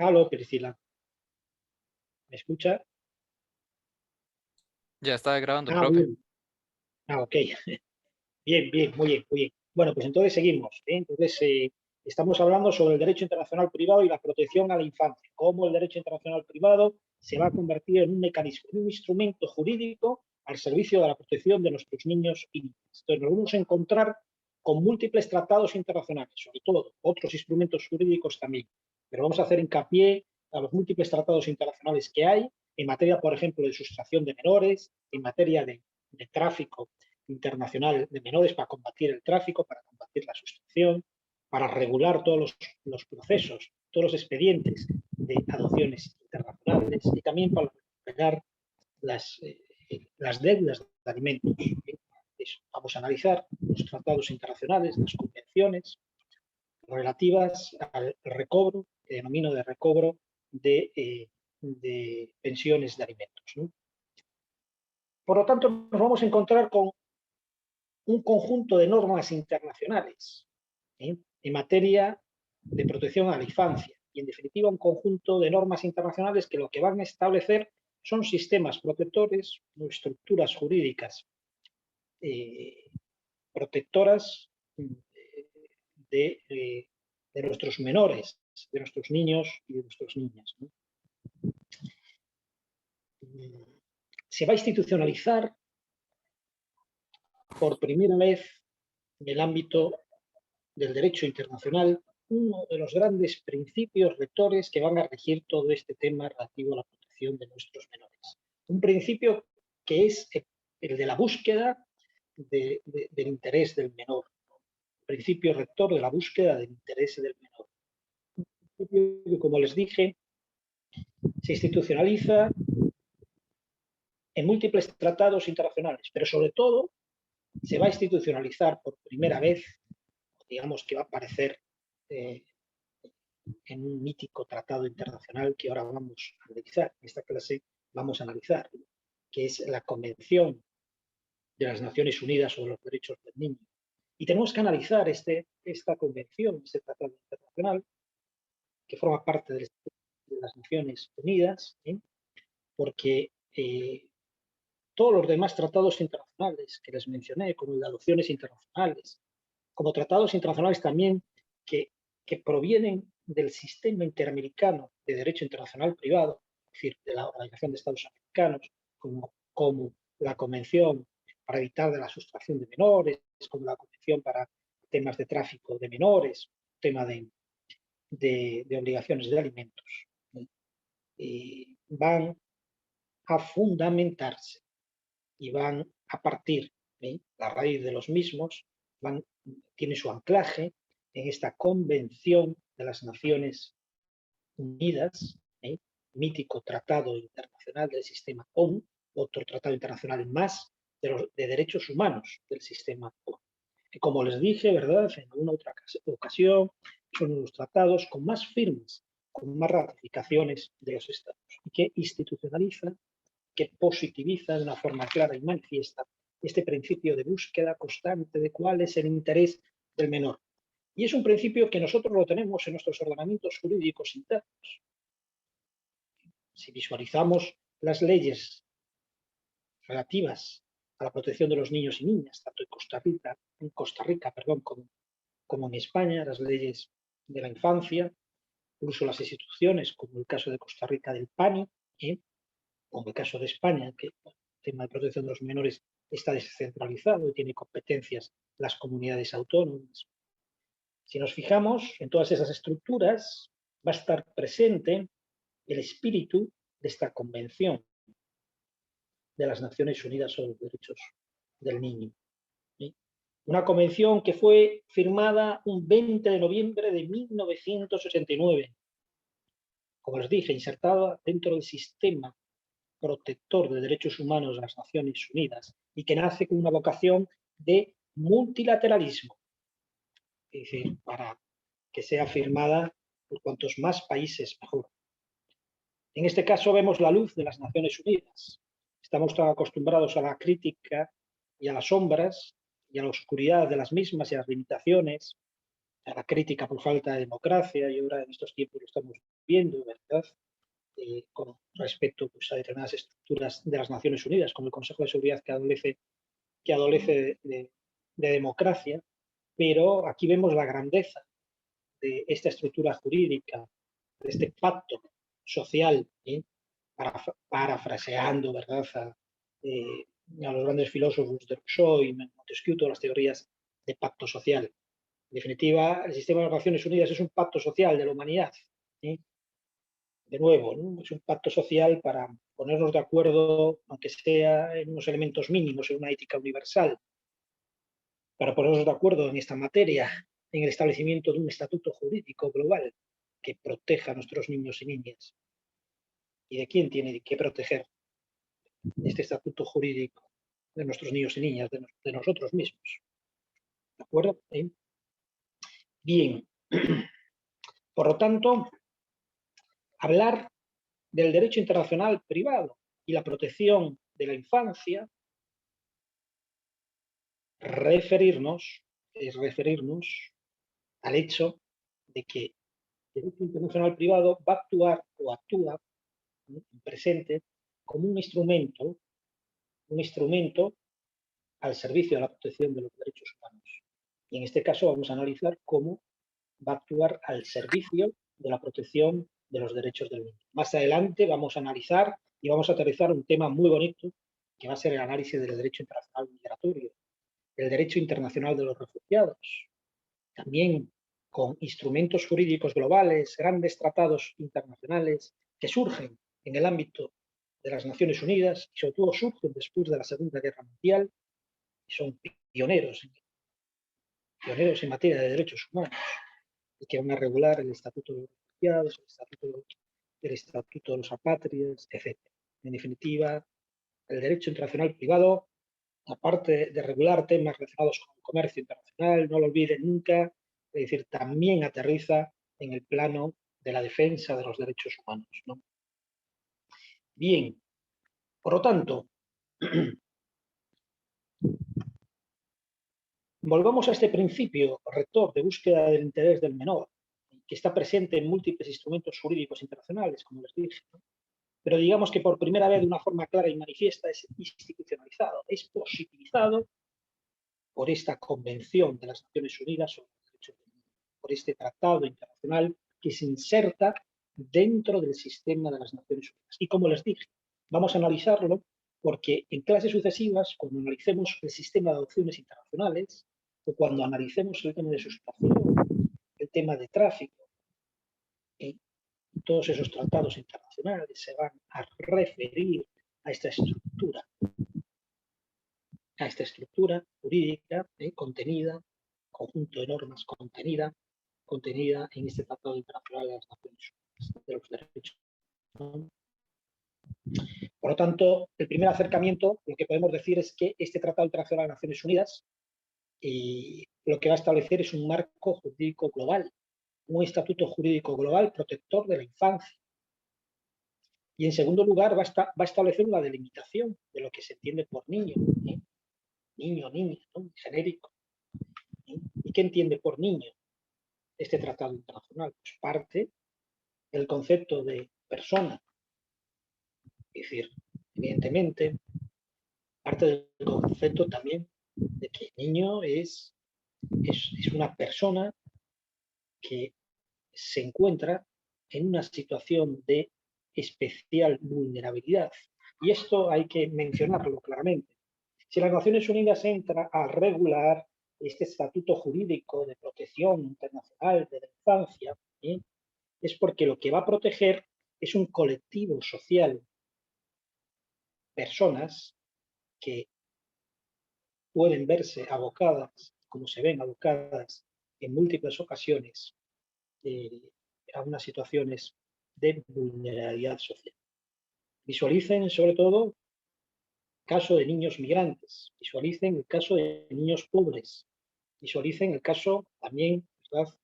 Aló, Priscila, ¿me escucha? Ya está grabando, Ah, profe. bien. Ah, ok. Bien, bien, muy bien, muy bien. Bueno, pues entonces seguimos. Entonces, estamos hablando sobre el derecho internacional privado y la protección a la infancia. Cómo el derecho internacional privado se va a convertir en un mecanismo, en un instrumento jurídico al servicio de la protección de nuestros niños y niñas. Entonces, nos vamos a encontrar con múltiples tratados internacionales, sobre todo otros instrumentos jurídicos también. Pero vamos a hacer hincapié a los múltiples tratados internacionales que hay en materia, por ejemplo, de sustracción de menores, en materia de tráfico internacional de menores para combatir el tráfico, para combatir la sustracción, para regular todos los procesos, todos los expedientes de adopciones internacionales y también para regular las deudas de alimentos. Vamos a analizar los tratados internacionales, las convenciones relativas al recobro, que denomino de recobro de pensiones de alimentos, ¿no? Por lo tanto, nos vamos a encontrar con un conjunto de normas internacionales en materia de protección a la infancia y, en definitiva, un conjunto de normas internacionales que lo que van a establecer son sistemas protectores o estructuras jurídicas protectoras de nuestros menores, de nuestros niños y de nuestras niñas, ¿no? Se va a institucionalizar por primera vez en el ámbito del derecho internacional uno de los grandes principios rectores que van a regir todo este tema relativo a la protección de nuestros menores. Un principio que es el de la búsqueda del interés del menor, principio rector de la búsqueda del interés del menor. Un principio que, como les dije, se institucionaliza en múltiples tratados internacionales, pero sobre todo se va a institucionalizar por primera vez, digamos que va a aparecer en un mítico tratado internacional que ahora vamos a analizar, en esta clase vamos a analizar, que es la Convención de las Naciones Unidas sobre los Derechos del Niño. Y tenemos que analizar esta convención, este tratado internacional, que forma parte de las Naciones Unidas, porque todos los demás tratados internacionales que les mencioné, como el de adopciones internacionales, como tratados internacionales también que provienen del sistema interamericano de derecho internacional privado, es decir, de la Organización de Estados Americanos, como la Convención para evitar de la sustracción de menores, como la Convención para temas de tráfico de menores, tema de obligaciones de alimentos, van a fundamentarse y van a partir, la raíz de los mismos, tiene su anclaje en esta Convención de las Naciones Unidas, mítico tratado internacional del sistema ONU, otro tratado internacional más de derechos humanos del sistema ONU, que, como les dije, ¿verdad?, en alguna otra ocasión, son los tratados con más firmes, con más ratificaciones de los estados, y que institucionalizan, que positiviza de una forma clara y manifiesta este principio de búsqueda constante de cuál es el interés del menor. Y es un principio que nosotros lo tenemos en nuestros ordenamientos jurídicos internos. Si visualizamos las leyes relativas a la protección de los niños y niñas, tanto en Costa Rica, como en España, las leyes de la infancia, incluso las instituciones, como el caso de Costa Rica del PANI, como el caso de España, que el tema de protección de los menores está descentralizado y tiene competencias las comunidades autónomas. Si nos fijamos en todas esas estructuras, va a estar presente el espíritu de esta Convención de las Naciones Unidas sobre los Derechos del Niño. ¿Sí? Una convención que fue firmada un 20 de noviembre de 1989, como les dije, insertada dentro del sistema protector de derechos humanos de las Naciones Unidas y que nace con una vocación de multilateralismo, es decir, para que sea firmada por cuantos más países mejor. En este caso vemos la luz de las Naciones Unidas. Estamos tan acostumbrados a la crítica y a las sombras y a la oscuridad de las mismas y a las limitaciones, a la crítica por falta de democracia, y ahora en estos tiempos lo estamos viendo, ¿verdad? Con respecto, pues, a determinadas estructuras de las Naciones Unidas, como el Consejo de Seguridad, que adolece de democracia, pero aquí vemos la grandeza de esta estructura jurídica, de este pacto social, parafraseando, ¿verdad?, a los grandes filósofos de Rousseau y Montesquieu, todas las teorías de pacto social. En definitiva, el sistema de las Naciones Unidas es un pacto social de la humanidad. De nuevo, ¿no? Es un pacto social para ponernos de acuerdo, aunque sea en unos elementos mínimos, en una ética universal, para ponernos de acuerdo en esta materia, en el establecimiento de un estatuto jurídico global que proteja a nuestros niños y niñas. ¿Y de quién tiene que proteger este estatuto jurídico? De nuestros niños y niñas, de nosotros mismos. ¿De acuerdo? Bien. Por lo tanto, hablar del derecho internacional privado y la protección de la infancia es referirnos al hecho de que el derecho internacional privado va a actuar o actúa, ¿no?, en presente como un instrumento al servicio de la protección de los derechos humanos. Y en este caso vamos a analizar cómo va a actuar al servicio de la protección de los derechos del niño. Más adelante vamos a analizar y vamos a aterrizar un tema muy bonito, que va a ser el análisis del derecho internacional migratorio, el derecho internacional de los refugiados, también con instrumentos jurídicos globales, grandes tratados internacionales que surgen en el ámbito de las Naciones Unidas y sobre todo surgen después de la Segunda Guerra Mundial y son pioneros en materia de derechos humanos y que van a regular el Estatuto de los Refugiados, el Estatuto de los Apátridas, etc. En definitiva, el derecho internacional privado, aparte de regular temas relacionados con el comercio internacional, no lo olviden nunca, es decir, también aterriza en el plano de la defensa de los derechos humanos, ¿no? Bien, por lo tanto, volvamos a este principio rector de búsqueda del interés del menor, que está presente en múltiples instrumentos jurídicos internacionales, como les dije, ¿no? Pero digamos que por primera vez de una forma clara y manifiesta es institucionalizado, es posibilizado por esta Convención de las Naciones Unidas sobre los Derechos del Niño, por este tratado internacional que se inserta dentro del sistema de las Naciones Unidas. Y como les dije, vamos a analizarlo porque en clases sucesivas, cuando analicemos el sistema de adopciones internacionales o cuando analicemos el tema de sustracción, el tema de tráfico, todos esos tratados internacionales se van a referir a esta estructura jurídica contenida, conjunto de normas contenida en este Tratado Internacional de las Naciones Unidas de los Derechos Humanos. Por lo tanto, el primer acercamiento, lo que podemos decir es que este Tratado Internacional de las Naciones Unidas lo que va a establecer es un marco jurídico global, un estatuto jurídico global protector de la infancia. Y en segundo lugar va a establecer una delimitación de lo que se entiende por niño, niño, niña, ¿no?, genérico. ¿Y qué entiende por niño este tratado internacional? Pues parte del concepto de persona, es decir, evidentemente, parte del concepto también de que niño es una persona que se encuentra en una situación de especial vulnerabilidad. Y esto hay que mencionarlo claramente. Si las Naciones Unidas entra a regular este estatuto jurídico de protección internacional de la infancia, es porque lo que va a proteger es un colectivo social, personas que pueden verse abocadas, como se ven abocadas en múltiples ocasiones, a unas situaciones de vulnerabilidad social. Visualicen sobre todo el caso de niños migrantes, visualicen el caso de niños pobres, visualicen el caso también, ¿verdad?,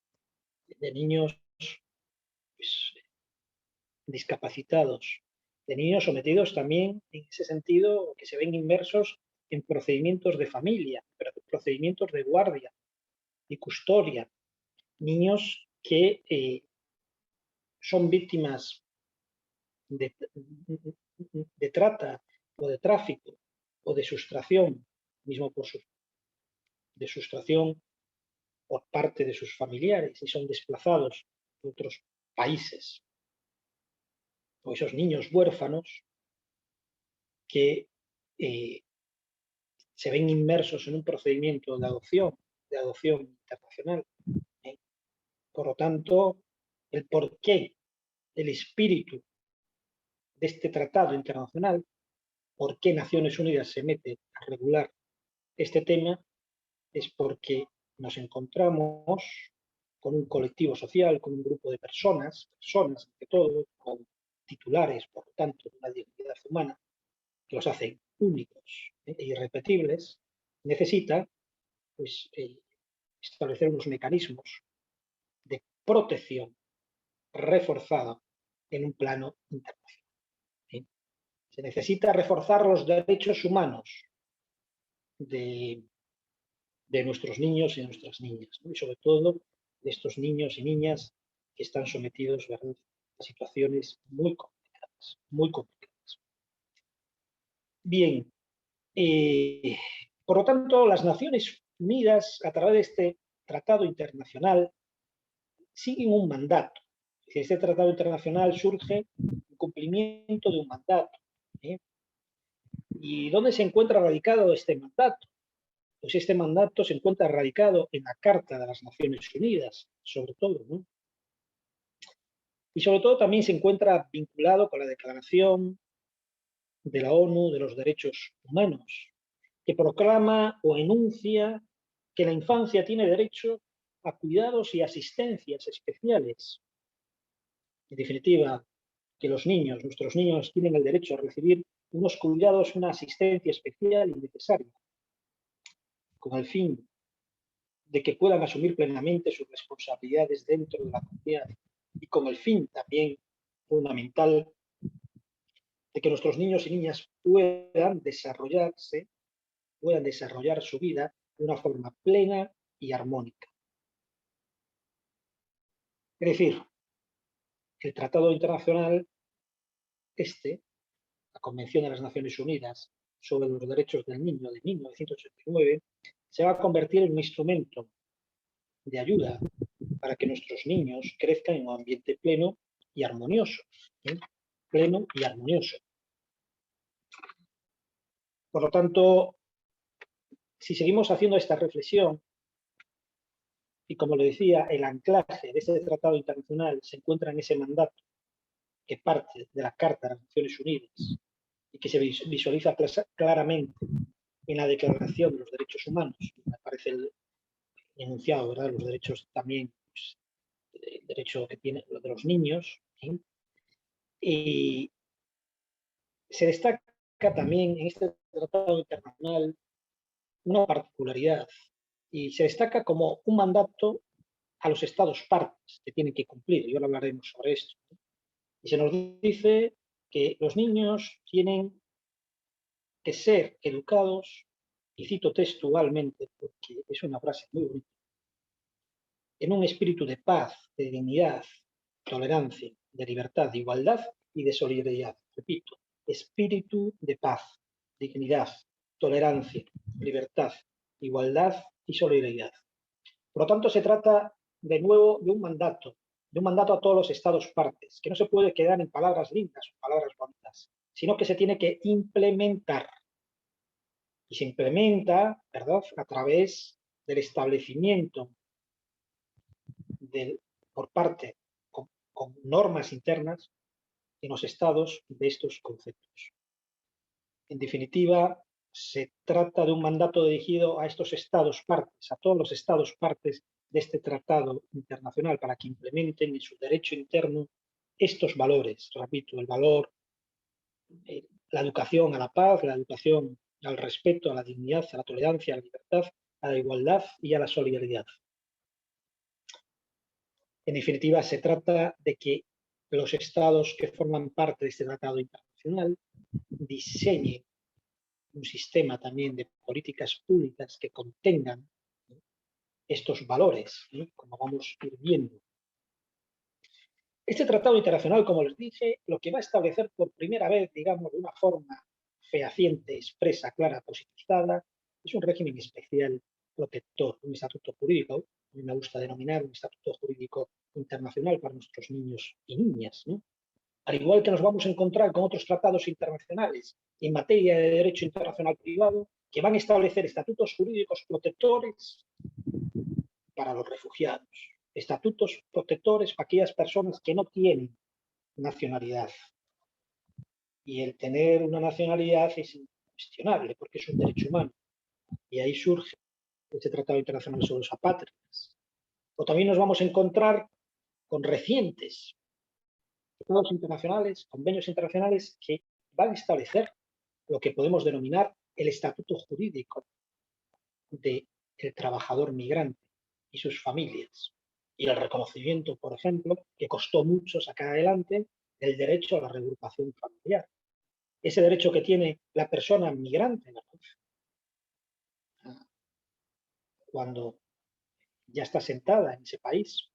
de niños, pues, discapacitados, de niños sometidos también en ese sentido que se ven inmersos en procedimientos de familia, procedimientos de guardia y custodia, niños que son víctimas de trata o de tráfico o de sustracción, mismo de sustracción por parte de sus familiares y son desplazados a otros países, o esos niños huérfanos que se ven inmersos en un procedimiento de adopción internacional. Por lo tanto, el porqué, el espíritu de este tratado internacional, por qué Naciones Unidas se mete a regular este tema, es porque nos encontramos con un colectivo social, con un grupo de personas ante todo, con titulares, por lo tanto, de una dignidad humana, que los hacen únicos e irrepetibles, necesita pues, establecer unos mecanismos de protección reforzada en un plano internacional. ¿Sí? Se necesita reforzar los derechos humanos de nuestros niños y nuestras niñas, ¿no? Y sobre todo de estos niños y niñas que están sometidos, ¿verdad?, a situaciones muy complicadas, muy complicadas. Bien, por lo tanto, las Naciones Unidas, a través de este tratado internacional, siguen un mandato. Este tratado internacional surge en cumplimiento de un mandato. ¿Eh? ¿Y dónde se encuentra radicado este mandato? Pues este mandato se encuentra radicado en la Carta de las Naciones Unidas, sobre todo, ¿no? Y sobre todo también se encuentra vinculado con la Declaración de la ONU de los Derechos Humanos, que proclama o enuncia que la infancia tiene derecho a cuidados y asistencias especiales. En definitiva, que los niños, nuestros niños, tienen el derecho a recibir unos cuidados, una asistencia especial y necesaria, con el fin de que puedan asumir plenamente sus responsabilidades dentro de la comunidad y con el fin también fundamental de que nuestros niños y niñas puedan desarrollar su vida de una forma plena y armónica. Es decir, el Tratado Internacional, la Convención de las Naciones Unidas sobre los Derechos del Niño de 1989, se va a convertir en un instrumento de ayuda para que nuestros niños crezcan en un ambiente pleno y armonioso. ¿Sí? Pleno y armonioso. Por lo tanto, si seguimos haciendo esta reflexión, y como le decía, el anclaje de ese tratado internacional se encuentra en ese mandato que parte de la Carta de las Naciones Unidas y que se visualiza claramente en la Declaración de los Derechos Humanos, aparece el enunciado, ¿verdad?, los derechos también, pues, el derecho que tienen de los niños, ¿sí? Y se destaca también en este tratado internacional una particularidad, y se destaca como un mandato a los estados partes que tienen que cumplir, y ahora hablaremos sobre esto. Y se nos dice que los niños tienen que ser educados, y cito textualmente porque es una frase muy bonita, en un espíritu de paz, de dignidad, tolerancia, de libertad, de igualdad y de solidaridad. Repito, espíritu de paz, dignidad, tolerancia, libertad, igualdad y solidaridad. Por lo tanto, se trata de nuevo de un mandato a todos los estados partes, que no se puede quedar en palabras lindas o palabras bonitas, sino que se tiene que implementar. Y se implementa, ¿verdad?, a través del establecimiento por parte, con normas internas en los estados de estos conceptos. En definitiva, se trata de un mandato dirigido a estos estados partes, a todos los estados partes de este tratado internacional, para que implementen en su derecho interno estos valores. Repito, el valor, la educación a la paz, la educación al respeto, a la dignidad, a la tolerancia, a la libertad, a la igualdad y a la solidaridad. En definitiva, se trata de que los estados que forman parte de este tratado internacional diseñen un sistema también de políticas públicas que contengan estos valores, ¿no?, como vamos a ir viendo. Este tratado internacional, como les dije, lo que va a establecer por primera vez, digamos, de una forma fehaciente, expresa, clara, positivizada, es un régimen especial protector, un estatuto jurídico, a mí me gusta denominar un estatuto jurídico internacional para nuestros niños y niñas, ¿no? Al igual que nos vamos a encontrar con otros tratados internacionales en materia de derecho internacional privado que van a establecer estatutos jurídicos protectores para los refugiados, estatutos protectores para aquellas personas que no tienen nacionalidad. Y el tener una nacionalidad es incuestionable porque es un derecho humano. Y ahí surge este Tratado Internacional sobre los Apátridas. O también nos vamos a encontrar con recientes tratados internacionales, convenios internacionales que van a establecer lo que podemos denominar el estatuto jurídico del trabajador migrante y sus familias. Y el reconocimiento, por ejemplo, que costó mucho sacar adelante el derecho a la reagrupación familiar. Ese derecho que tiene la persona migrante, ¿no? Cuando ya está sentada en ese país,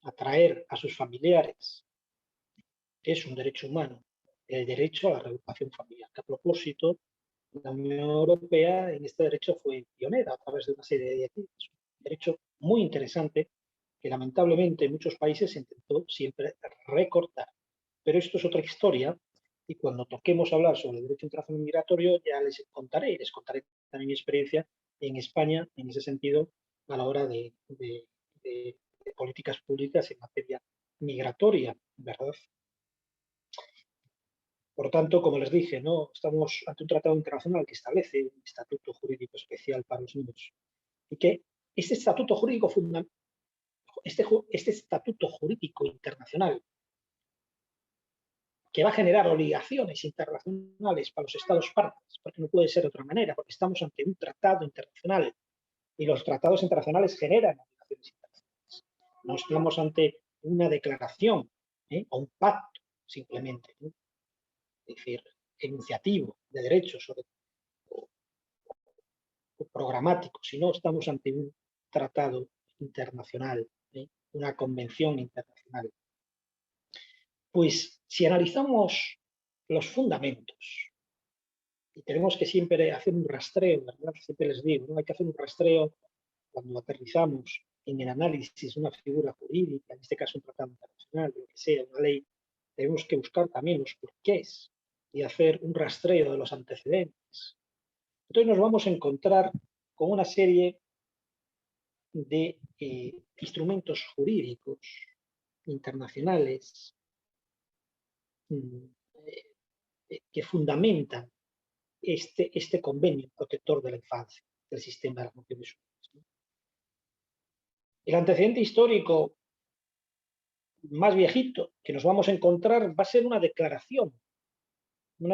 a traer a sus familiares, es un derecho humano, el derecho a la reagrupación familiar, que a propósito, la Unión Europea en este derecho fue pionera a través de una serie de directivas. Un derecho muy interesante que lamentablemente en muchos países se intentó siempre recortar. Pero esto es otra historia y cuando toquemos hablar sobre el derecho internacional migratorio ya les contaré también mi experiencia en España en ese sentido a la hora de políticas públicas en materia migratoria, ¿verdad? Por tanto, como les dije, ¿no? Estamos ante un tratado internacional que establece un estatuto jurídico especial para los niños y que este estatuto jurídico este estatuto jurídico internacional que va a generar obligaciones internacionales para los Estados partes, porque no puede ser de otra manera, porque estamos ante un tratado internacional y los tratados internacionales generan obligaciones internacionales. No estamos ante una declaración o un pacto simplemente, ¿no? Es decir, enunciativo de derechos o programático, sino estamos ante un tratado internacional, una convención internacional. Pues si analizamos los fundamentos, y tenemos que siempre hacer un rastreo, ¿verdad? Siempre les digo, ¿no? Hay que hacer un rastreo cuando aterrizamos en el análisis de una figura jurídica, en este caso un tratado internacional, lo que sea, una ley, tenemos que buscar también los porqués y hacer un rastreo de los antecedentes. Entonces nos vamos a encontrar con una serie de instrumentos jurídicos internacionales que fundamentan este convenio protector de la infancia del sistema de las Naciones Unidas. El antecedente histórico más viejito que nos vamos a encontrar va a ser una declaración del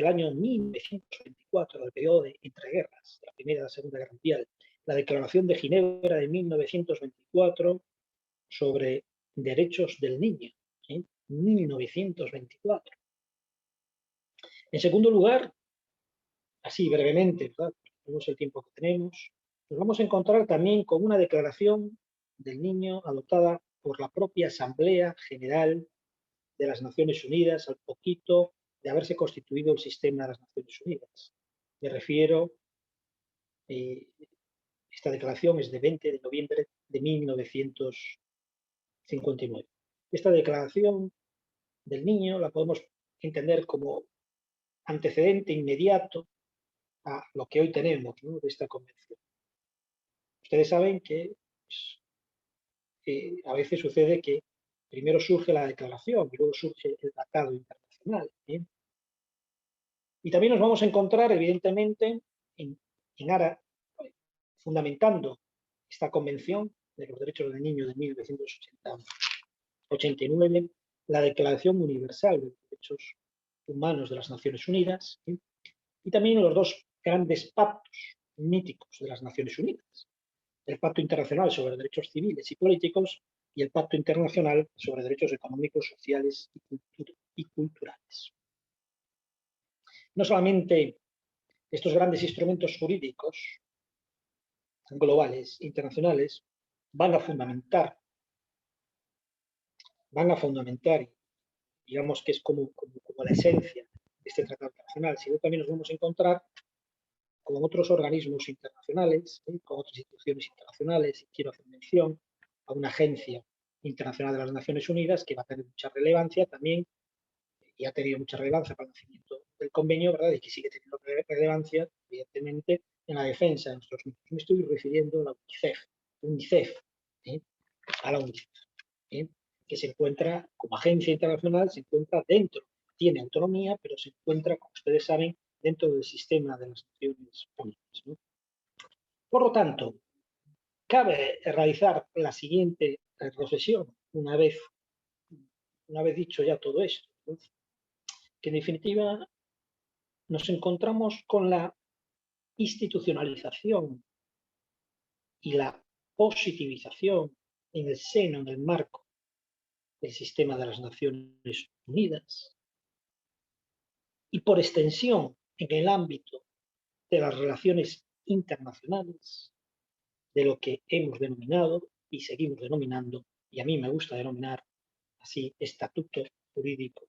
año 1924, del periodo de entreguerras, de la Primera y la Segunda Guerra Mundial, la Declaración de Ginebra de 1924 sobre derechos del niño, 1924. En segundo lugar, así brevemente, ¿verdad? Tenemos el tiempo que tenemos, nos vamos a encontrar también con una declaración del niño adoptada por la propia Asamblea General de las Naciones Unidas al poquito de haberse constituido el sistema de las Naciones Unidas. Me refiero, esta declaración es de 20 de noviembre de 1959. Esta declaración del niño la podemos entender como antecedente inmediato a lo que hoy tenemos, ¿no? De esta convención. Ustedes saben que pues, a veces sucede que primero surge la declaración y luego surge el tratado internacional. ¿Bien? Y también nos vamos a encontrar, evidentemente, fundamentando esta convención de los derechos del niño de 1989, la Declaración Universal de los Derechos Humanos de las Naciones Unidas, ¿sí? Y también los dos grandes pactos míticos de las Naciones Unidas, el Pacto Internacional sobre Derechos Civiles y Políticos y el Pacto Internacional sobre Derechos Económicos, Sociales y Culturales. No solamente estos grandes instrumentos jurídicos globales, internacionales, van a fundamentar, digamos que es como la esencia de este tratado internacional, sino también nos vamos a encontrar con otros organismos internacionales, con otras instituciones internacionales, y quiero hacer mención a una agencia internacional de las Naciones Unidas que va a tener mucha relevancia también, y ha tenido mucha relevancia para el nacimiento del convenio, ¿verdad? Y que sigue teniendo relevancia, evidentemente, en la defensa de nuestros niños. Me estoy refiriendo a la UNICEF, a la UNICEF, que se encuentra como agencia internacional, se encuentra dentro, tiene autonomía, pero se encuentra, como ustedes saben, dentro del sistema de las Naciones Unidas, ¿no? Por lo tanto, cabe realizar la siguiente reflexión, una vez dicho ya todo esto, ¿no? Que en definitiva nos encontramos con la institucionalización y la positivización en el seno, en el marco del sistema de las Naciones Unidas y por extensión en el ámbito de las relaciones internacionales, de lo que hemos denominado y seguimos denominando, y a mí me gusta denominar así, estatuto jurídico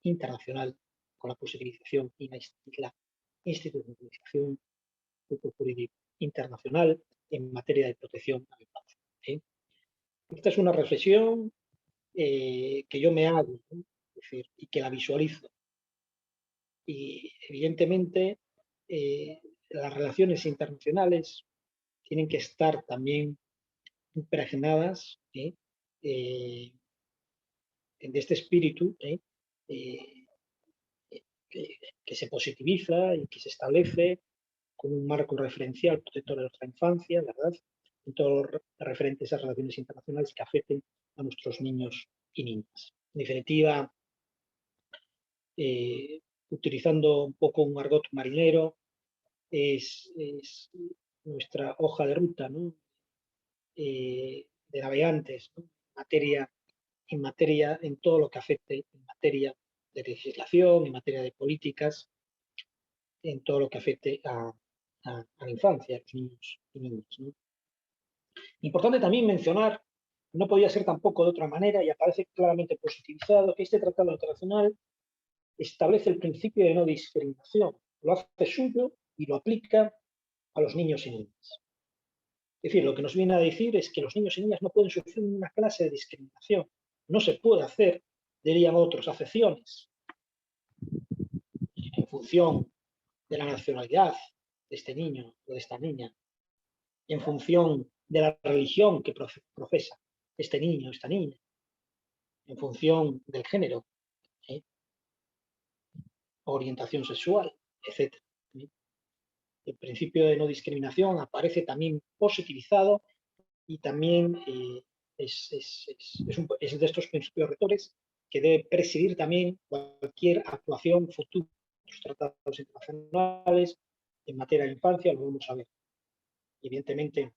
internacional, con la positivización y la institucionalización jurídico internacional en materia de protección a la infancia. Esta es una reflexión que yo me hago, ¿no? Es decir, y que la visualizo. Y evidentemente las relaciones internacionales tienen que estar también impregnadas de este espíritu que se positiviza y que se establece con un marco referencial protector de nuestra infancia, ¿verdad? En todo lo referente a esas relaciones internacionales que afecten a nuestros niños y niñas. En definitiva, utilizando un poco un argot marinero, es nuestra hoja de ruta, ¿no? De navegantes, ¿no? En materia, en todo lo que afecte en materia de legislación, en materia de políticas, en todo lo que afecte a la infancia, a los niños y niñas, ¿no? Importante también mencionar, no podía ser tampoco de otra manera, y aparece claramente positivizado, que este tratado internacional establece el principio de no discriminación, lo hace suyo y lo aplica a los niños y niñas. Es decir, lo que nos viene a decir es que los niños y niñas no pueden sufrir una clase de discriminación. No se puede hacer, dirían otros, acepciones en función de la nacionalidad de este niño o de esta niña, en función de la religión que profesa este niño o esta niña, en función del género, orientación sexual, etc. El principio de no discriminación aparece también positivizado y también es de estos principios rectores que debe presidir también cualquier actuación futura de los tratados internacionales en materia de infancia, lo vamos a ver. Evidentemente,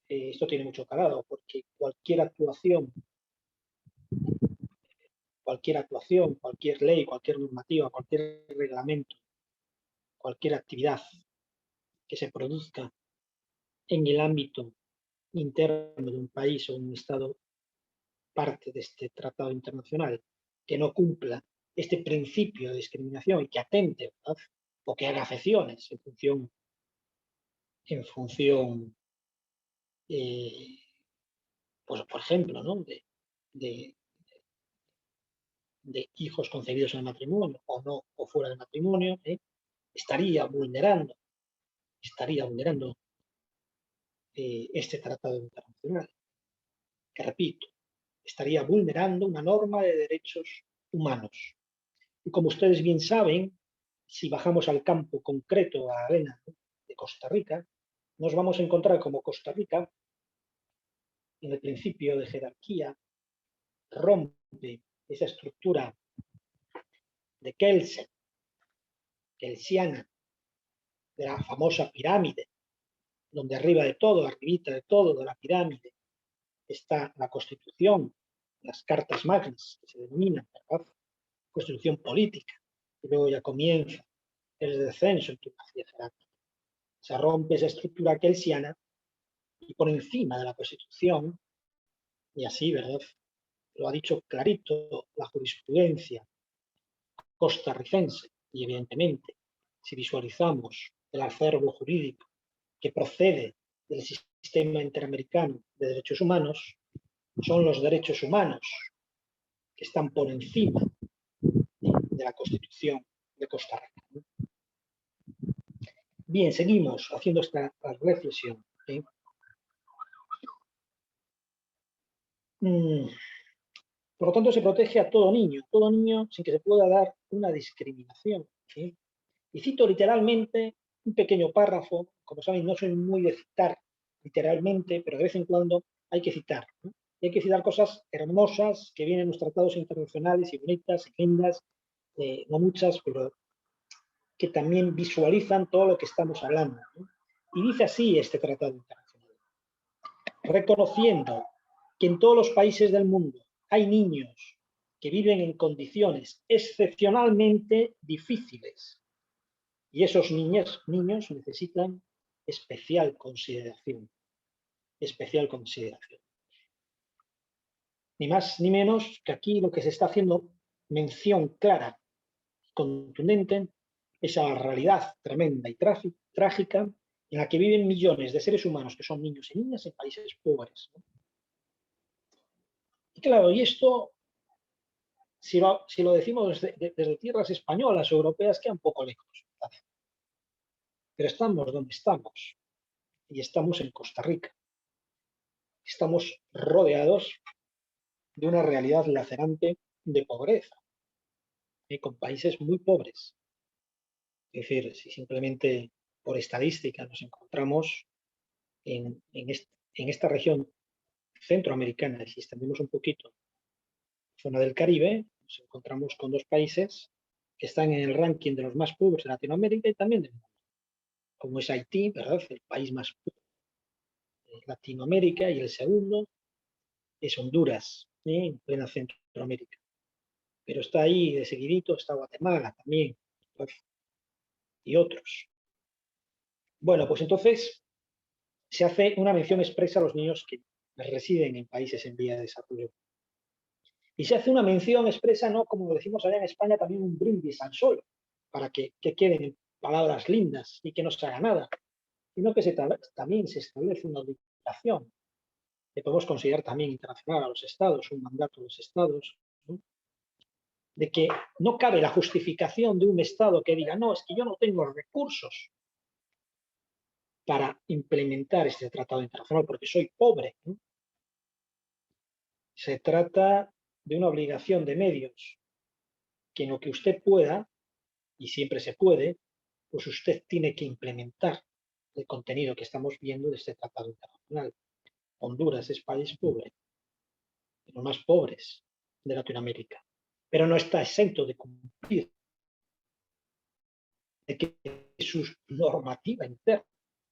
esto tiene mucho calado, porque cualquier actuación, cualquier ley, cualquier normativa, cualquier reglamento, cualquier actividad que se produzca en el ámbito interno de un país o un Estado parte de este tratado internacional que no cumpla este principio de discriminación y que atente, ¿verdad? O que haga acepciones en función pues, por ejemplo, ¿no? de, de hijos concebidos en el matrimonio o no, o fuera del matrimonio, estaría vulnerando este tratado internacional, que repito, estaría vulnerando una norma de derechos humanos. Y como ustedes bien saben, si bajamos al campo concreto, a la arena de Costa Rica, nos vamos a encontrar como Costa Rica, en el principio de jerarquía, rompe esa estructura de kelsiana, de la famosa pirámide, donde arriba de todo, arribita de todo, de la pirámide, está la Constitución, las cartas magnas, que se denominan, ¿verdad? Constitución política, y luego ya comienza el descenso en tu jerárquica. Se rompe esa estructura kelsiana y por encima de la Constitución, y así, ¿verdad? Lo ha dicho clarito la jurisprudencia costarricense, y evidentemente, si visualizamos el acervo jurídico que procede del sistema interamericano de derechos humanos, son los derechos humanos que están por encima de la Constitución de Costa Rica. Bien, seguimos haciendo esta reflexión. ¿Sí? Por lo tanto, se protege a todo niño sin que se pueda dar una discriminación. ¿Sí? Y cito literalmente un pequeño párrafo, como saben, no soy muy de citar literalmente, pero de vez en cuando hay que citar. ¿No? Y hay que citar cosas hermosas que vienen en los tratados internacionales y bonitas y lindas, no muchas, pero que también visualizan todo lo que estamos hablando. ¿No? Y dice así este tratado internacional: reconociendo que en todos los países del mundo hay niños que viven en condiciones excepcionalmente difíciles y esos niños necesitan especial consideración. Especial consideración. Ni más ni menos que aquí lo que se está haciendo mención clara y contundente es a la realidad tremenda y trágica en la que viven millones de seres humanos que son niños y niñas en países pobres. Y claro, y esto, si lo decimos desde tierras españolas o europeas, queda un poco lejos. Pero estamos donde estamos, y estamos en Costa Rica. Estamos rodeados de una realidad lacerante de pobreza, con países muy pobres. Es decir, si simplemente por estadística nos encontramos en esta región centroamericana, y si extendemos un poquito, zona del Caribe, nos encontramos con dos países que están en el ranking de los más pobres de Latinoamérica y también del mundo, como es Haití, ¿verdad? El país más pobre de Latinoamérica, y el segundo es Honduras, en plena Centroamérica. Pero está ahí de seguidito, está Guatemala también, y otros. Bueno, pues entonces se hace una mención expresa a los niños que residen en países en vía de desarrollo. Y se hace una mención expresa, no como decimos allá en España, también un brindis al sol, para que queden palabras lindas y que no se haga nada, sino que también se establece una obligación que podemos considerar también internacional a los estados, un mandato de los estados, ¿no? De que no cabe la justificación de un estado que diga, no, es que yo no tengo recursos para implementar este tratado internacional porque soy pobre, ¿no? Se trata de una obligación de medios que en lo que usted pueda, y siempre se puede, pues usted tiene que implementar el contenido que estamos viendo de este tratado internacional. Honduras es país pobre, de los más pobres de Latinoamérica, pero no está exento de cumplir, de que su normativa interna,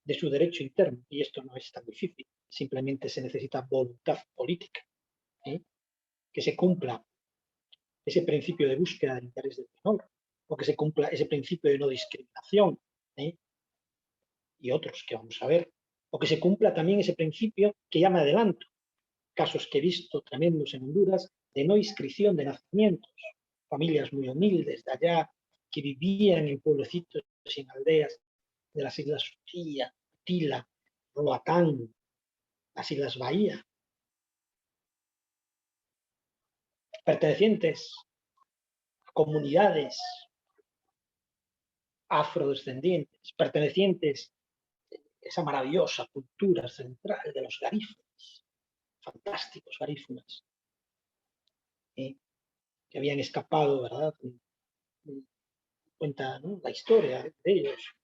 de su derecho interno, y esto no es tan difícil, simplemente se necesita voluntad política, ¿eh? Que se cumpla ese principio de búsqueda del interés del menor, o que se cumpla ese principio de no discriminación, ¿eh? Y otros que vamos a ver, o que se cumpla también ese principio que ya me adelanto, casos que he visto tremendos en Honduras, de no inscripción de nacimientos, familias muy humildes de allá, que vivían en pueblecitos y en aldeas de las islas Suquía, Tila, Roatán, las islas Bahía, pertenecientes a comunidades afrodescendientes, pertenecientes a esa maravillosa cultura central de los garífunas, fantásticos garífunas, que habían escapado, ¿verdad? Cuenta, ¿no?, la historia de ellos,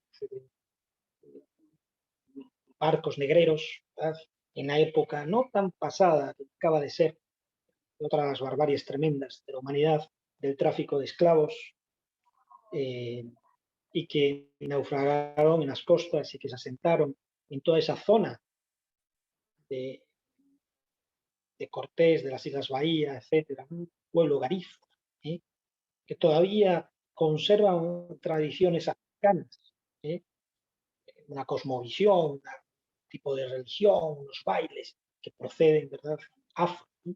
barcos negreros, ¿verdad? En la época no tan pasada que acaba de ser, otra de las barbaries tremendas de la humanidad, del tráfico de esclavos, y que naufragaron en las costas y que se asentaron en toda esa zona de, Cortés, de las Islas Bahía, etcétera, un pueblo garífuna, ¿eh? Que todavía conservan tradiciones africanas, ¿eh? Una cosmovisión, tipo de religión, unos bailes que proceden, ¿verdad?, afro, ¿no?,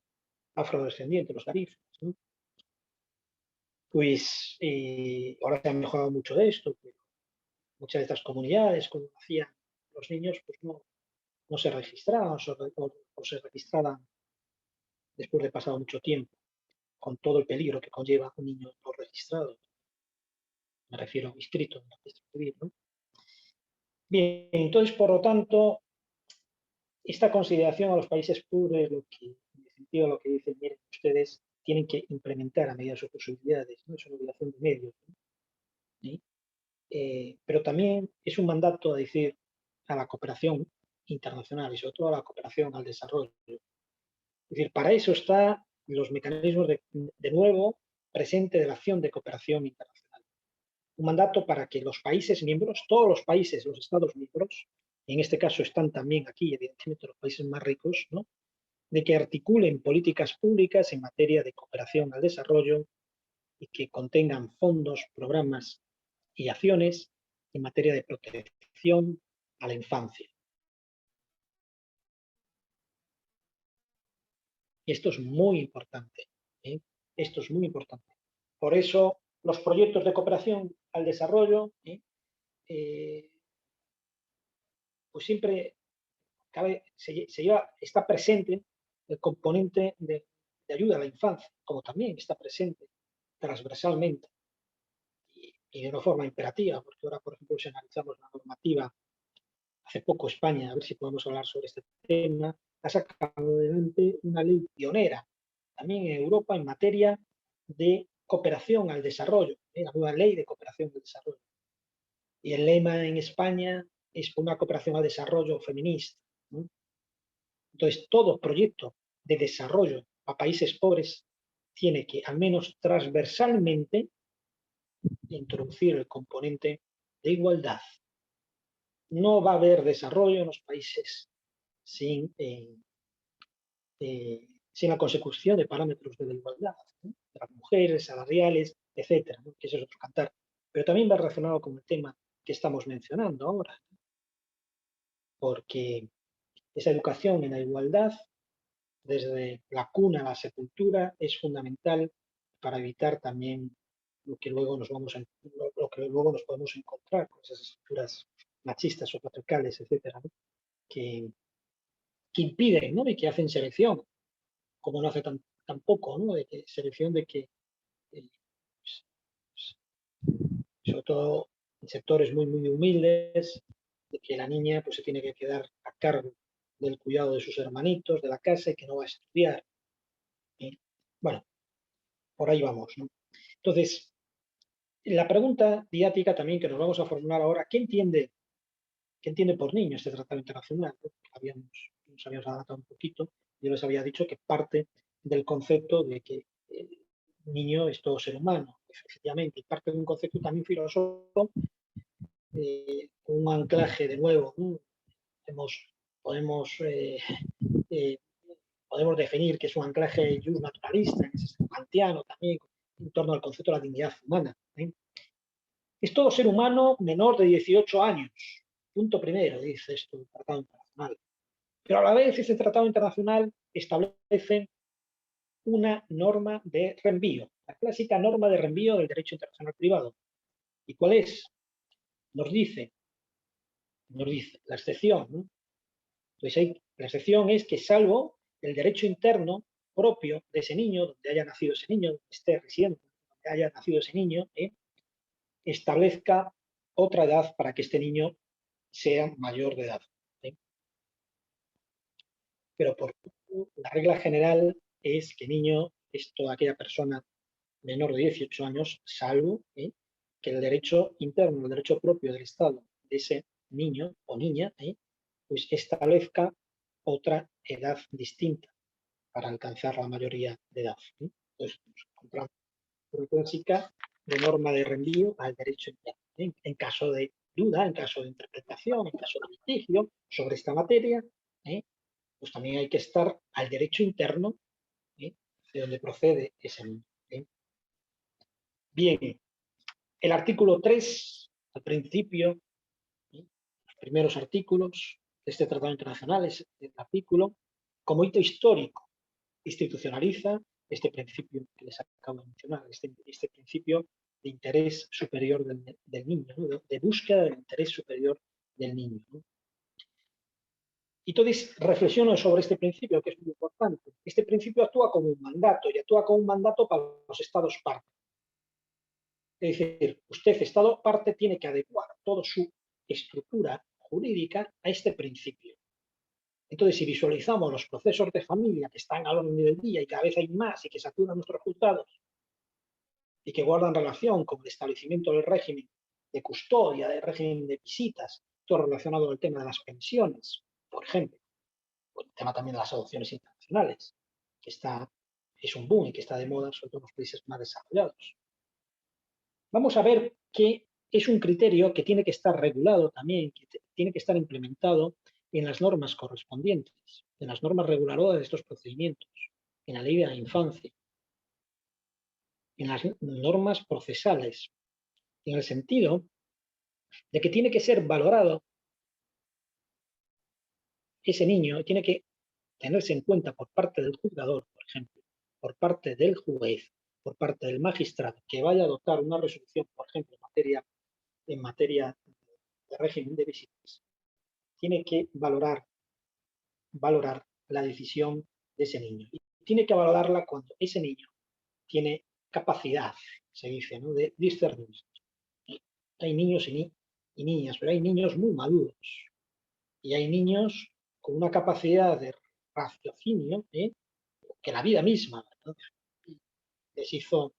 afrodescendientes, los garífunas, ¿no? Pues ahora se ha mejorado mucho de esto, pero muchas de estas comunidades, cuando nacían los niños, pues no se registraban o se registraban después de pasado mucho tiempo, con todo el peligro que conlleva un niño no registrado. Me refiero a inscrito en el registro civil, ¿no? Bien, entonces, por lo tanto, esta consideración a los países pobres, lo que, en definitiva, lo que dicen, miren, ustedes tienen que implementar a medida de sus posibilidades, ¿no? Es una obligación de medios, ¿no? ¿Sí? Pero también es un mandato a decir a la cooperación internacional y sobre todo a la cooperación al desarrollo. Es decir, para eso están los mecanismos de nuevo presente de la acción de cooperación internacional. Un mandato para que los países miembros, todos los países, los Estados miembros, y en este caso están también aquí, evidentemente, los países más ricos, ¿no?, de que articulen políticas públicas en materia de cooperación al desarrollo y que contengan fondos, programas y acciones en materia de protección a la infancia. Y esto es muy importante, ¿eh? Esto es muy importante. Por eso, los proyectos de cooperación al desarrollo, pues siempre está presente el componente de ayuda a la infancia, como también está presente transversalmente y de una forma imperativa, porque ahora, por ejemplo, si analizamos la normativa, hace poco España, a ver si podemos hablar sobre este tema, ha sacado adelante una ley pionera, también en Europa, en materia de cooperación al desarrollo, la nueva ley de cooperación al desarrollo. Y el lema en España es una cooperación al desarrollo feminista, ¿no? Entonces, todo proyecto de desarrollo a países pobres tiene que, al menos transversalmente, introducir el componente de igualdad. No va a haber desarrollo en los países sin, sin la consecución de parámetros de la igualdad, ¿no?, de las mujeres, salariales, etcétera, ¿no?, que eso es otro cantar. Pero también va relacionado con el tema que estamos mencionando ahora, porque esa educación en la igualdad, desde la cuna a la sepultura, es fundamental para evitar también lo que luego lo que luego nos podemos encontrar con esas estructuras machistas o patriarcales, etcétera, ¿no?, que impiden, ¿no?, y que hacen selección, como no hace tampoco, ¿no?, de que selección de que, pues, sobre todo en sectores muy humildes, de que la niña pues se tiene que quedar a cargo del cuidado de sus hermanitos, de la casa, y que no va a estudiar. Bueno, por ahí vamos, ¿no? Entonces, la pregunta didáctica también que nos vamos a formular ahora, ¿qué entiende por niño este tratado internacional? Nos habíamos adelantado un poquito. Yo les había dicho que parte del concepto de que el niño es todo ser humano, efectivamente, y parte de un concepto también filosófico, un anclaje de nuevo, ¿no? Podemos, eh, podemos definir que es un anclaje naturalista, en ese sentido, kantiano también, en torno al concepto de la dignidad humana, ¿eh? Es todo ser humano menor de 18 años. Punto primero, dice esto el Tratado Internacional. Pero a la vez ese Tratado Internacional establece una norma de reenvío, la clásica norma de reenvío del derecho internacional privado. ¿Y cuál es? Nos dice la excepción, ¿no? Entonces, la excepción es que, salvo el derecho interno propio de ese niño, donde haya nacido ese niño, donde esté residiendo, donde haya nacido ese niño, establezca otra edad para que este niño sea mayor de edad, ¿sí? Pero la regla general es que niño es toda aquella persona menor de 18 años, salvo que el derecho interno, el derecho propio del Estado de ese niño o niña, pues establezca otra edad distinta para alcanzar la mayoría de edad, ¿sí? Entonces, nos encontramos una clásica de norma de reenvío al derecho interno, ¿sí? En caso de duda, en caso de interpretación, en caso de litigio sobre esta materia, pues también hay que estar al derecho interno, de donde procede ese niño, ¿sí? Bien, el artículo 3, al principio, los primeros artículos, este tratado internacional, es el artículo, como hito histórico, institucionaliza este principio que les acabo de mencionar, este principio de interés superior del niño, ¿no? de búsqueda del interés superior del niño, ¿no? Y entonces reflexiono sobre este principio, que es muy importante. Este principio actúa como un mandato, y actúa como un mandato para los estados parte. Es decir, usted, Estado parte, tiene que adecuar toda su estructura jurídica a este principio. Entonces, si visualizamos los procesos de familia que están al orden del día y cada vez hay más y que saturan nuestros juzgados y que guardan relación con el establecimiento del régimen de custodia, del régimen de visitas, todo relacionado con el tema de las pensiones, por ejemplo, con el tema también de las adopciones internacionales, que es un boom y que está de moda, sobre todo en los países más desarrollados. Vamos a ver que es un criterio que tiene que estar regulado también, que tiene que estar implementado en las normas correspondientes, en las normas reguladoras de estos procedimientos, en la ley de la infancia, en las normas procesales, en el sentido de que tiene que ser valorado ese niño, tiene que tenerse en cuenta por parte del juzgador, por ejemplo, por parte del juez, por parte del magistrado, que vaya a adoptar una resolución, por ejemplo, en materia de régimen de visitas, tiene que valorar la decisión de ese niño. Y tiene que valorarla cuando ese niño tiene capacidad, se dice, ¿no?, de discernimiento. Hay niños y niñas, pero hay niños muy maduros y hay niños con una capacidad de raciocinio, que la vida misma, ¿no?, les hizo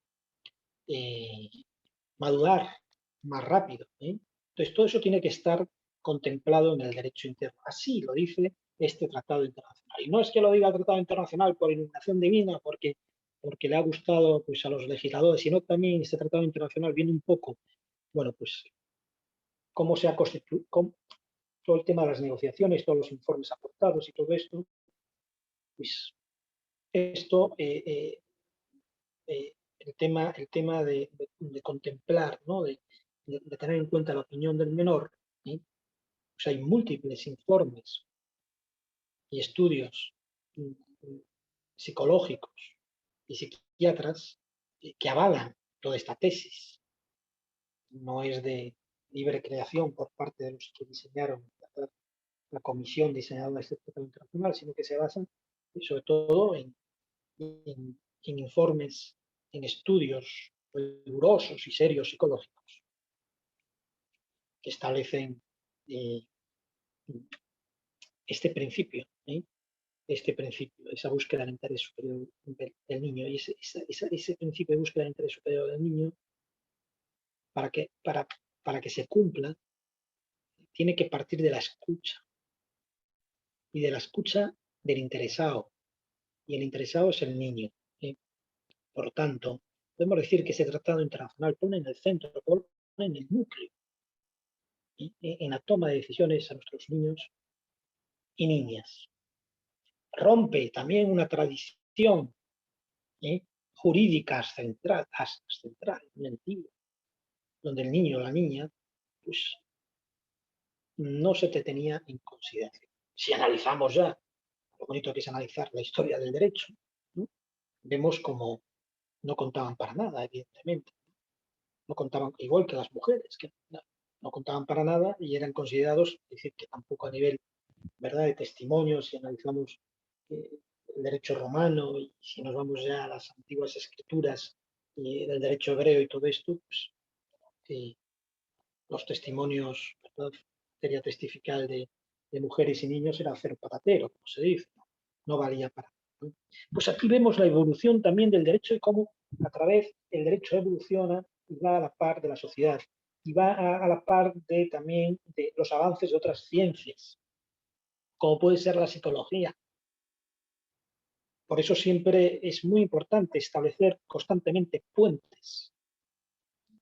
madurar más rápido. Entonces, todo eso tiene que estar contemplado en el derecho interno. Así lo dice este tratado internacional. Y no es que lo diga el tratado internacional por iluminación divina, porque le ha gustado, pues, a los legisladores, sino también este tratado internacional viene un poco, bueno, pues cómo se ha constituido, todo el tema de las negociaciones, todos los informes aportados y todo esto, pues esto, el tema de contemplar, ¿no?, de tener en cuenta la opinión del menor, pues hay múltiples informes y estudios psicológicos y psiquiatras que avalan toda esta tesis. No es de libre creación por parte de los que diseñaron la comisión diseñadora de este tratado internacional, sino que se basan sobre todo en informes, en estudios rigurosos y serios psicológicos que establecen este principio, esa búsqueda del interés superior del niño, y ese principio de búsqueda del interés superior del niño, para que se cumpla, tiene que partir de la escucha, y de la escucha del interesado, y el interesado es el niño. Por lo tanto, podemos decir que ese tratado internacional pone en el centro, pone en el núcleo, en la toma de decisiones a nuestros niños y niñas. Rompe también una tradición jurídica ancestral, muy antigua, donde el niño o la niña, pues, no se te tenía en consideración. Si analizamos ya, lo bonito que es analizar la historia del derecho, ¿no?, vemos como no contaban para nada, evidentemente. No contaban, igual que las mujeres, que no contaban para nada y eran considerados, es decir, que tampoco a nivel, ¿verdad?, de testimonios, si analizamos el derecho romano y si nos vamos ya a las antiguas escrituras del derecho hebreo y todo esto, pues los testimonios, ¿verdad?, materia testifical de mujeres y niños era cero patatero, como se dice, no valía para nada, ¿no? Pues aquí vemos la evolución también del derecho y cómo a través del derecho evoluciona y va a la par de la sociedad y va a la par también de los avances de otras ciencias, como puede ser la psicología. Por eso siempre es muy importante establecer constantemente puentes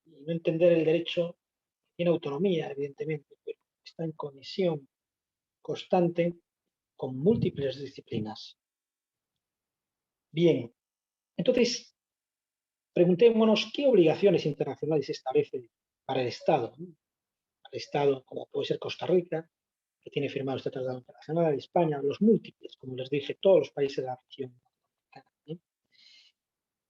y no entender el derecho en autonomía, evidentemente, pero está en conexión constante con múltiples disciplinas. Bien, entonces, preguntémonos qué obligaciones internacionales establece para el Estado, ¿no? Para el Estado, como puede ser Costa Rica, que tiene firmado este tratado internacional, España, los múltiples, como les dije, todos los países de la región.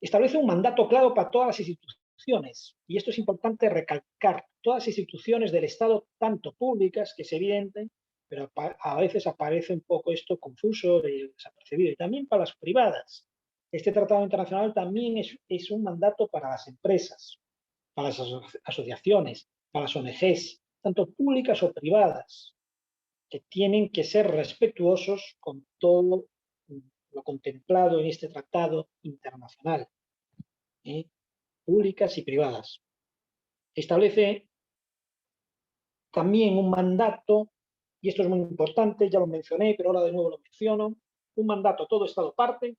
Establece un mandato claro para todas las instituciones, y esto es importante recalcar, todas las instituciones del Estado, tanto públicas, que es evidente, pero a veces aparece un poco esto confuso y desapercibido, y también para las privadas. Este tratado internacional también es un mandato para las empresas, para las asociaciones, para las ONGs, tanto públicas o privadas, que tienen que ser respetuosos con todo lo contemplado en este tratado internacional, públicas y privadas. Establece también un mandato, y esto es muy importante, ya lo mencioné, pero ahora de nuevo lo menciono, un mandato a todo Estado parte,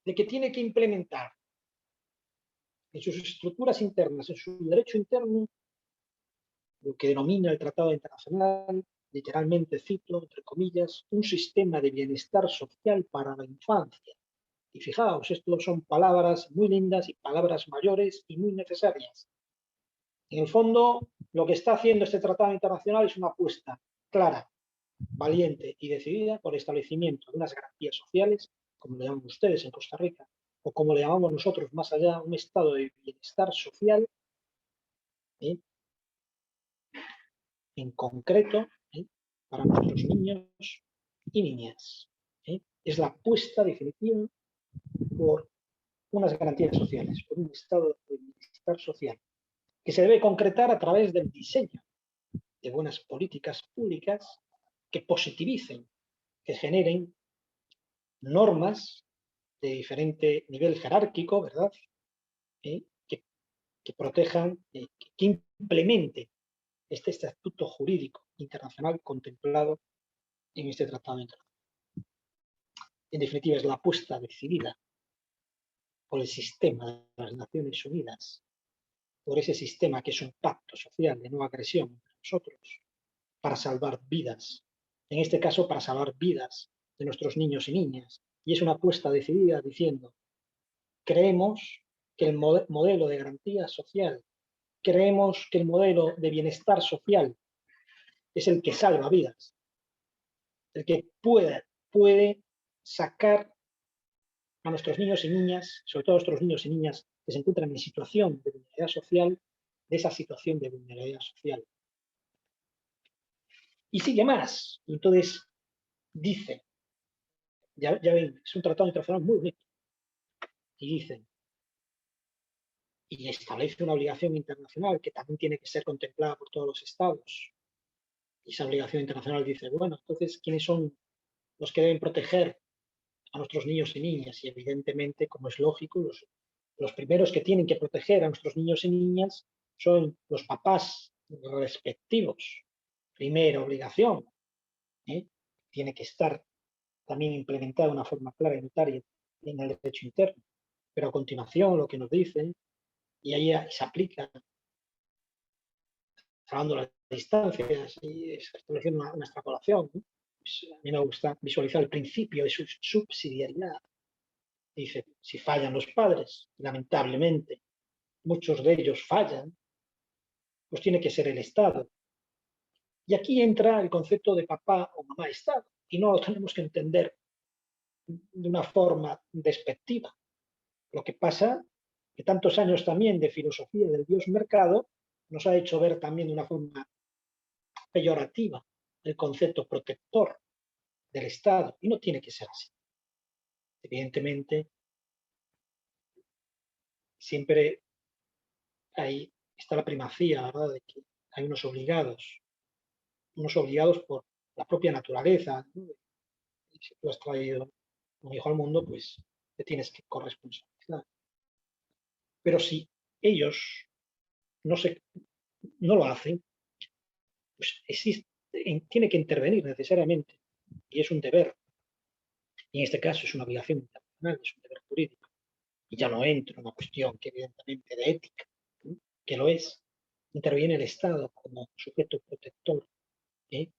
de que tiene que implementar en sus estructuras internas, en su derecho interno, lo que denomina el Tratado Internacional, literalmente cito, entre comillas, un sistema de bienestar social para la infancia. Y fijaos, esto son palabras muy lindas y palabras mayores y muy necesarias. En el fondo, lo que está haciendo este tratado internacional es una apuesta clara, valiente y decidida por el establecimiento de unas garantías sociales, como le llaman ustedes en Costa Rica, o como le llamamos nosotros más allá, un estado de bienestar social, ¿eh? En concreto, para nuestros niños y niñas. Es la apuesta definitiva por unas garantías sociales, por un estado de bienestar social, que se debe concretar a través del diseño de buenas políticas públicas que positivicen, que generen normas de diferente nivel jerárquico, ¿verdad? Que protejan, que implemente este estatuto jurídico internacional contemplado en este tratado internacional. En definitiva, es la apuesta decidida por el sistema de las Naciones Unidas, por ese sistema que es un pacto social de no agresión entre nosotros, para salvar vidas, en este caso para salvar vidas de nuestros niños y niñas. Y es una apuesta decidida diciendo, creemos que el modelo de garantía social, creemos que el modelo de bienestar social es el que salva vidas, el que puede sacar a nuestros niños y niñas, sobre todo a nuestros niños y niñas que se encuentran en situación de vulnerabilidad social, de esa situación de vulnerabilidad social. Y sigue más. Entonces, dice, ya ven, es un tratado internacional muy bonito, y dice, y establece una obligación internacional que también tiene que ser contemplada por todos los estados. Y esa obligación internacional dice, bueno, entonces, ¿quiénes son los que deben proteger a nuestros niños y niñas? Y evidentemente, como es lógico, los primeros que tienen que proteger a nuestros niños y niñas son los papás respectivos. Primera obligación, tiene que estar también implementada de una forma clara y notaria en el derecho interno. Pero a continuación lo que nos dicen, y ahí se aplica, salvando las distancias y estableciendo una extrapolación, ¿no? Pues a mí me gusta visualizar el principio de su subsidiariedad. Dice, si fallan los padres, lamentablemente, muchos de ellos fallan, pues tiene que ser el Estado. Y aquí entra el concepto de papá o mamá Estado, y no lo tenemos que entender de una forma despectiva. Lo que pasa que tantos años también de filosofía del Dios mercado nos ha hecho ver también de una forma peyorativa el concepto protector del Estado, y no tiene que ser así. Evidentemente, siempre ahí está la primacía, ¿verdad?, de que hay unos obligados por la propia naturaleza, ¿no? Y si tú has traído un hijo al mundo, pues te tienes que corresponsabilizar. Pero si ellos no, no lo hacen, pues tiene que intervenir necesariamente, y es un deber. Y en este caso es una obligación internacional, es un deber jurídico. Y ya no entro en una cuestión que evidentemente de ética, ¿no?, que lo es. Interviene el Estado como sujeto protector, ¿eh?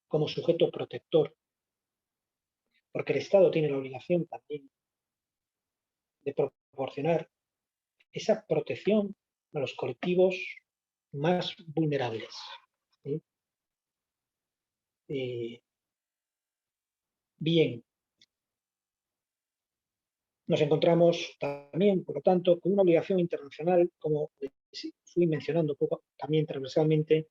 Como sujeto protector, porque el Estado tiene la obligación también de proporcionar esa protección a los colectivos más vulnerables, ¿sí? Bien, nos encontramos también, por lo tanto, con una obligación internacional, como fui mencionando poco, también transversalmente,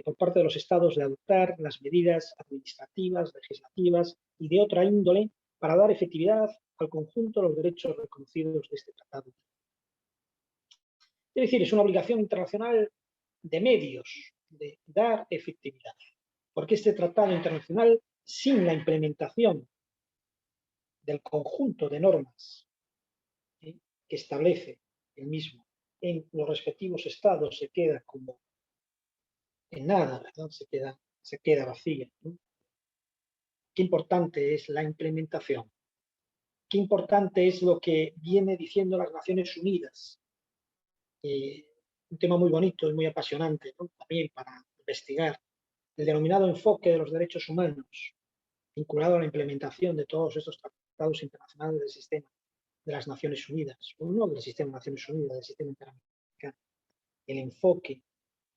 por parte de los Estados de adoptar las medidas administrativas, legislativas y de otra índole para dar efectividad al conjunto de los derechos reconocidos de este tratado. Es decir, es una obligación internacional de medios, de dar efectividad, porque este tratado internacional, sin la implementación del conjunto de normas que establece el mismo en los respectivos estados, se queda como en nada, ¿verdad? Se queda vacía, ¿no? Qué importante es la implementación. Qué importante es lo que viene diciendo las Naciones Unidas. Un tema muy bonito y muy apasionante, ¿no? También para investigar. El denominado enfoque de los derechos humanos, vinculado a la implementación de todos estos tratados internacionales del sistema de las Naciones Unidas, o no del sistema de Naciones Unidas, del sistema interamericano. El enfoque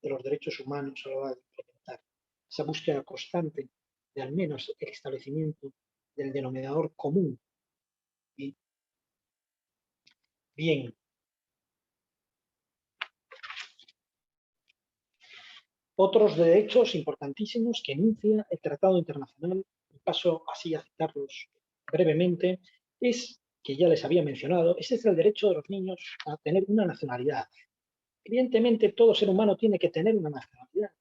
de los derechos humanos a la hora de implementar esa búsqueda constante de al menos el establecimiento del denominador común. ¿Sí? Bien. Otros derechos importantísimos que enuncia el Tratado Internacional, y paso así a citarlos brevemente, es, que ya les había mencionado, ese es el derecho de los niños a tener una nacionalidad. Evidentemente, todo ser humano tiene que tener una nacionalidad.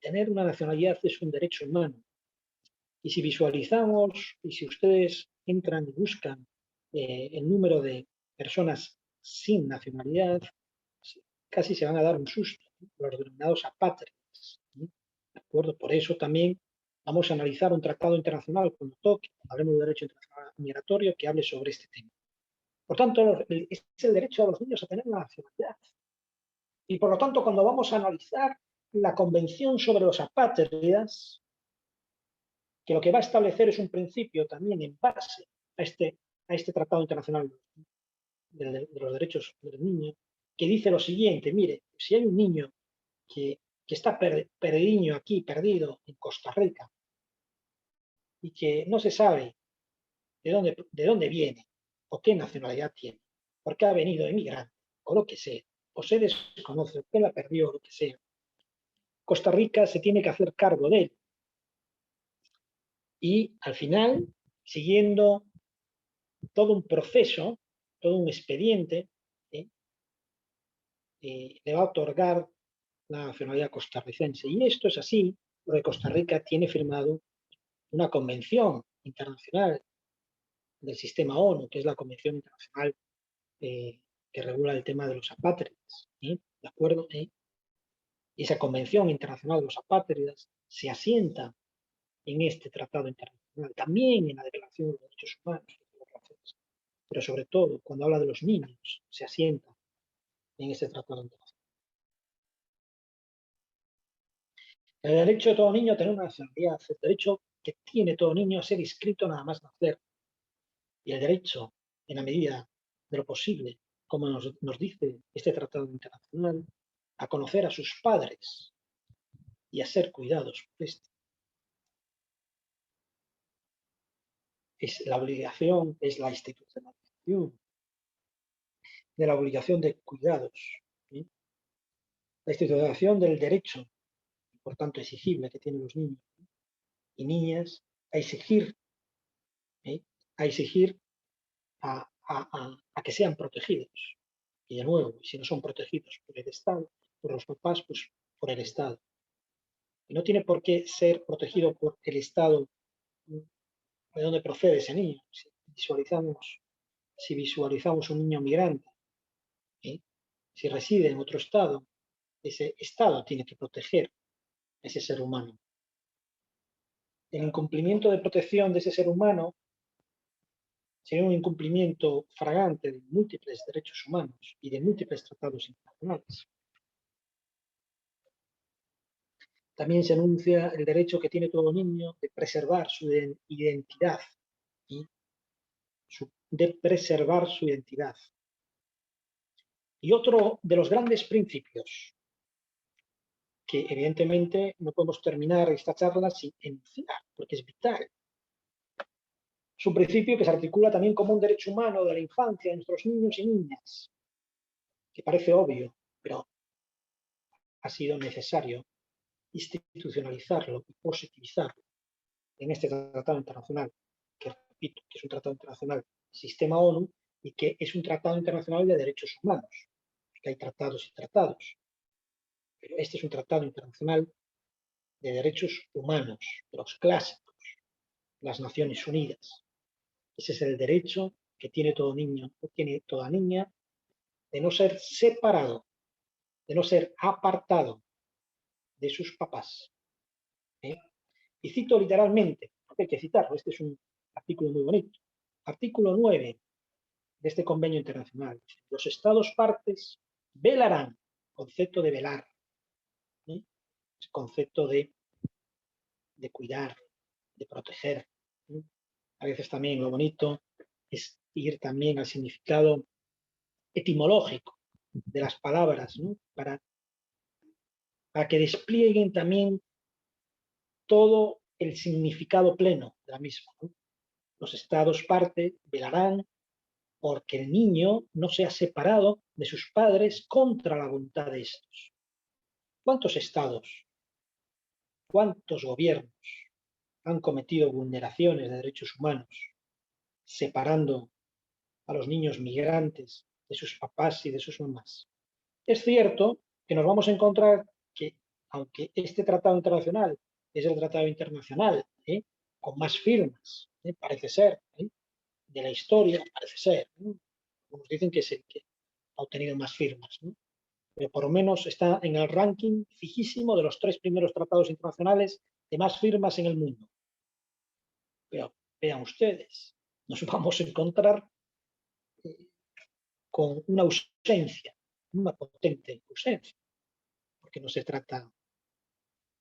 Tener una nacionalidad es un derecho humano. Y si visualizamos, y si ustedes entran y buscan el número de personas sin nacionalidad, casi se van a dar un susto, ¿no? Los denominados apátridas, ¿no? ¿De acuerdo? Por eso también vamos a analizar un tratado internacional cuando toque, hablemos de derecho internacional migratorio, que hable sobre este tema. Por tanto, es el derecho de los niños a tener una nacionalidad. Y por lo tanto, cuando vamos a analizar la Convención sobre los Apátridas, que lo que va a establecer es un principio también en base a este Tratado Internacional de los Derechos del Niño, que dice lo siguiente: mire, si hay un niño que está perdido en Costa Rica, y que no se sabe de dónde viene o qué nacionalidad tiene, porque ha venido emigrante o lo que sea, o se desconoce, o que la perdió o lo que sea, Costa Rica se tiene que hacer cargo de él. Y al final, siguiendo todo un proceso, todo un expediente, le va a otorgar la nacionalidad costarricense. Y esto es así porque Costa Rica tiene firmado una convención internacional del sistema ONU, que es la Convención Internacional que regula el tema de los apátridas. ¿De acuerdo? Y esa Convención Internacional de los Apátridas se asienta en este tratado internacional, también en la Declaración de los Derechos Humanos, pero sobre todo cuando habla de los niños, se asienta en este tratado internacional. El derecho de todo niño a tener una nacionalidad, el derecho que tiene todo niño a ser inscrito nada más nacer, y el derecho, en la medida de lo posible, como nos dice este tratado internacional, a conocer a sus padres y a ser cuidados por este. Es la obligación, es la institucionalización de la obligación de cuidados, ¿sí? La institucionalización del derecho, por tanto exigible, que tienen los niños y niñas a exigir, a exigir a que sean protegidos. Y de nuevo, si no son protegidos por el Estado, por los papás, pues por el Estado. Y no tiene por qué ser protegido por el Estado de donde procede ese niño. Si visualizamos un niño migrante, ¿sí? Si reside en otro Estado, ese Estado tiene que proteger a ese ser humano. El incumplimiento de protección de ese ser humano sería un incumplimiento flagrante de múltiples derechos humanos y de múltiples tratados internacionales. También se enuncia el derecho que tiene todo niño de preservar su identidad, ¿sí? De preservar su identidad. Y otro de los grandes principios que evidentemente no podemos terminar esta charla sin enunciar, porque es vital. Es un principio que se articula también como un derecho humano de la infancia de nuestros niños y niñas, que parece obvio, pero ha sido necesario institucionalizarlo y positivizarlo en este tratado internacional, que repito, que es un tratado internacional sistema ONU y que es un tratado internacional de derechos humanos, que hay tratados y tratados, pero este es un tratado internacional de derechos humanos, de los clásicos, las Naciones Unidas. Ese es el derecho que tiene todo niño, que tiene toda niña, de no ser separado, de no ser apartado de sus papás. ¿Eh? Y cito literalmente, porque hay que citarlo, este es un artículo muy bonito. Artículo 9 de este convenio internacional. Los Estados partes velarán, concepto de velar, ¿eh? Es concepto de cuidar, de proteger. ¿eh? A veces también lo bonito es ir también al significado etimológico de las palabras, ¿no? para que desplieguen también todo el significado pleno de la misma. ¿no? Los Estados parte velarán porque el niño no sea separado de sus padres contra la voluntad de estos. ¿Cuántos estados, cuántos gobiernos han cometido vulneraciones de derechos humanos, separando a los niños migrantes de sus papás y de sus mamás? Es cierto que nos vamos a encontrar que, aunque este tratado internacional es el tratado internacional con más firmas, parece ser, de la historia, parece ser, nos dicen que ha obtenido más firmas, ¿no? Pero por lo menos está en el ranking fijísimo de los 3 primeros tratados internacionales de más firmas en el mundo. Pero vean ustedes, nos vamos a encontrar con una ausencia, una potente ausencia, porque no se trata,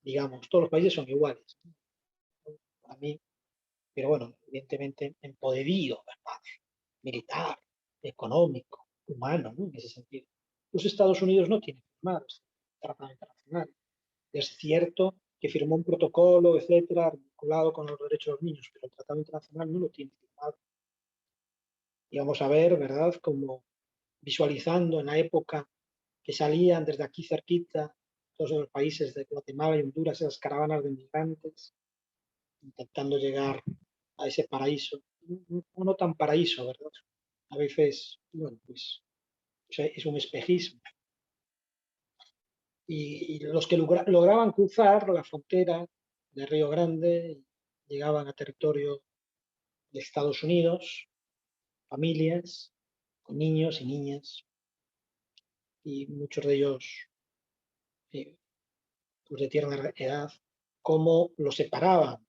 digamos, todos los países son iguales, ¿no? Para mí, pero bueno, evidentemente en poderío, ¿verdad? Militar, económico, humano, ¿no? En ese sentido. Los Estados Unidos no tienen firmado este tratado internacional. Es cierto que firmó un protocolo, etcétera, vinculado con los derechos de los niños, pero el tratado internacional no lo tiene firmado. Y vamos a ver, ¿verdad?, como visualizando en la época que salían desde aquí cerquita, todos los países de Guatemala y Honduras, esas caravanas de migrantes, intentando llegar a ese paraíso. No tan paraíso, ¿verdad? A veces, bueno, pues es un espejismo. Y los que lograban cruzar la frontera de Río Grande llegaban a territorio de Estados Unidos, familias con niños y niñas, y muchos de ellos pues de tierna edad, cómo los separaban,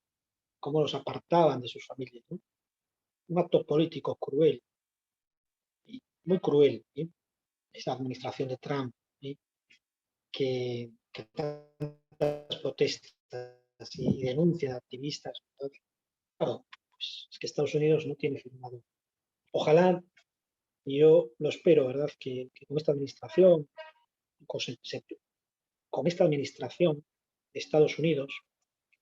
cómo los apartaban de sus familias. ¿no? Un acto político cruel, muy cruel, esa administración de Trump, que tantas protestas y denuncias de activistas. Claro, pues es que Estados Unidos no tiene firmado. Ojalá, y yo lo espero, ¿verdad?, que con esta administración, con esta administración de Estados Unidos,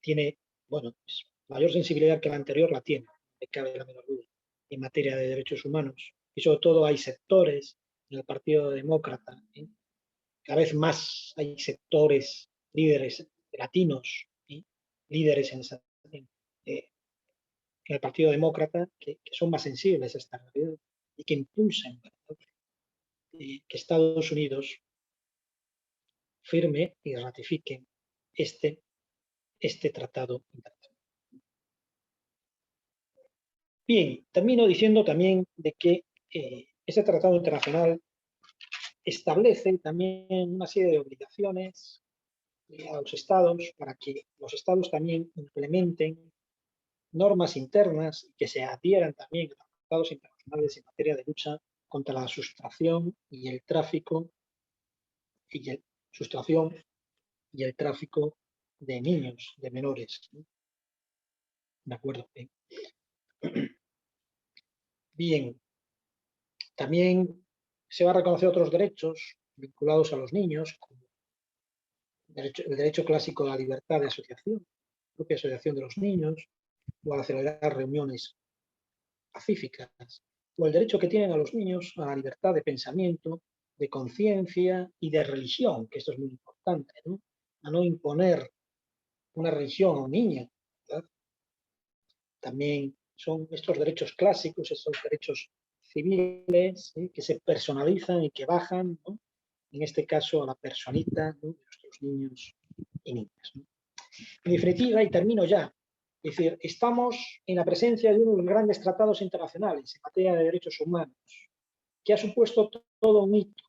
tiene, bueno, pues, mayor sensibilidad que la anterior, la tiene, me cabe la menor duda, en materia de derechos humanos. Y sobre todo hay sectores en el Partido Demócrata, cada vez más hay sectores, líderes latinos, líderes en el Partido Demócrata que son más sensibles a esta realidad y que impulsan que Estados Unidos firme y ratifique este tratado internacional. Bien, termino diciendo también de que este tratado internacional establece también una serie de obligaciones a los estados para que los estados también implementen normas internas que se adhieran también a los tratados internacionales en materia de lucha contra la sustracción y el tráfico de niños, de menores. ¿no? De acuerdo. Bien, también se va a reconocer otros derechos vinculados a los niños, como el derecho clásico a la libertad de asociación, la propia asociación de los niños, o a la celebrar reuniones pacíficas, o el derecho que tienen a los niños a la libertad de pensamiento, de conciencia y de religión, que esto es muy importante, ¿no? A no imponer una religión a un niño, ¿verdad? También son estos derechos clásicos, estos derechos civiles, ¿sí?, que se personalizan y que bajan, ¿no?, en este caso a la personita, ¿no?, de nuestros niños y niñas, ¿no? En definitiva, y termino ya, es decir, estamos en la presencia de uno de los grandes tratados internacionales en materia de derechos humanos, que ha supuesto todo un hito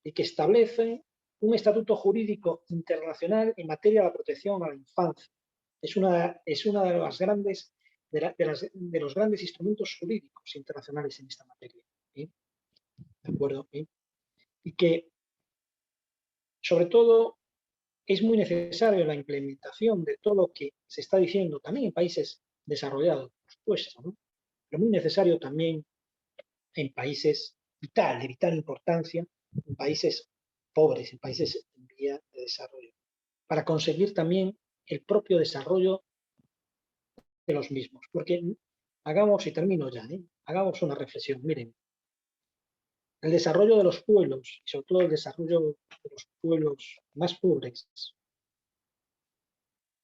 y que establece un estatuto jurídico internacional en materia de la protección a la infancia. Es una de las grandes de los grandes instrumentos jurídicos internacionales en esta materia, ¿sí? ¿De acuerdo? ¿Sí? Y que, sobre todo, es muy necesario la implementación de todo lo que se está diciendo, también en países desarrollados, por supuesto, ¿no?, pero muy necesario también en países de vital importancia, en países pobres, en países en vía de desarrollo, para conseguir también el propio desarrollo de los mismos. Porque hagamos, y termino ya, hagamos una reflexión. Miren, el desarrollo de los pueblos, y sobre todo el desarrollo de los pueblos más pobres,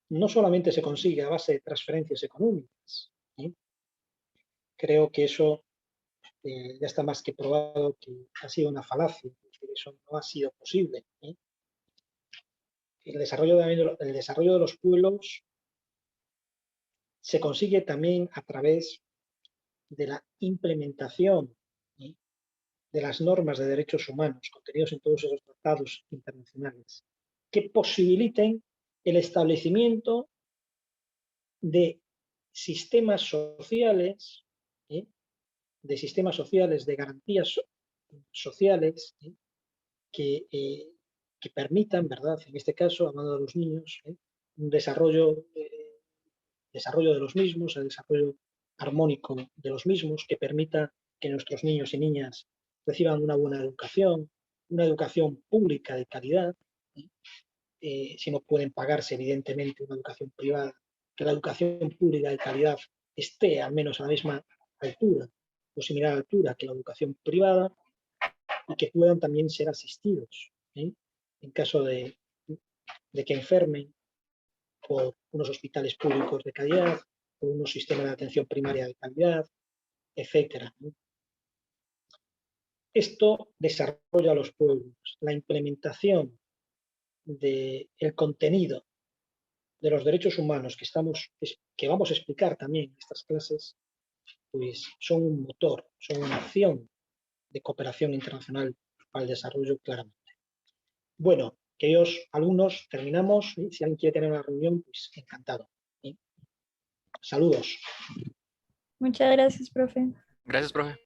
no solamente se consigue a base de transferencias económicas, ¿sí? Creo que eso ya está más que probado que ha sido una falacia, que eso no ha sido posible, ¿sí? El desarrollo de los pueblos se consigue también a través de la implementación, ¿sí?, de las normas de derechos humanos contenidos en todos esos tratados internacionales, que posibiliten el establecimiento de sistemas sociales, ¿sí?, de garantías sociales, ¿sí?, que permitan, ¿verdad?, en este caso, hablando de los niños, un desarrollo de los mismos, el desarrollo armónico de los mismos, que permita que nuestros niños y niñas reciban una buena educación, una educación pública de calidad, ¿sí? Si no pueden pagarse, evidentemente, una educación privada, que la educación pública de calidad esté al menos a la misma altura o similar altura que la educación privada, y que puedan también ser asistidos, ¿sí?, en caso de que enfermen, por unos hospitales públicos de calidad, por unos sistemas de atención primaria de calidad, etcétera, ¿no? Esto desarrolla los pueblos. La implementación del contenido de los derechos humanos que vamos a explicar también en estas clases, pues son un motor, son una acción de cooperación internacional para el desarrollo claramente. Bueno, queridos alumnos, terminamos. Si alguien quiere tener una reunión, pues encantado, ¿sí? Saludos. Muchas gracias, profe. Gracias, profe.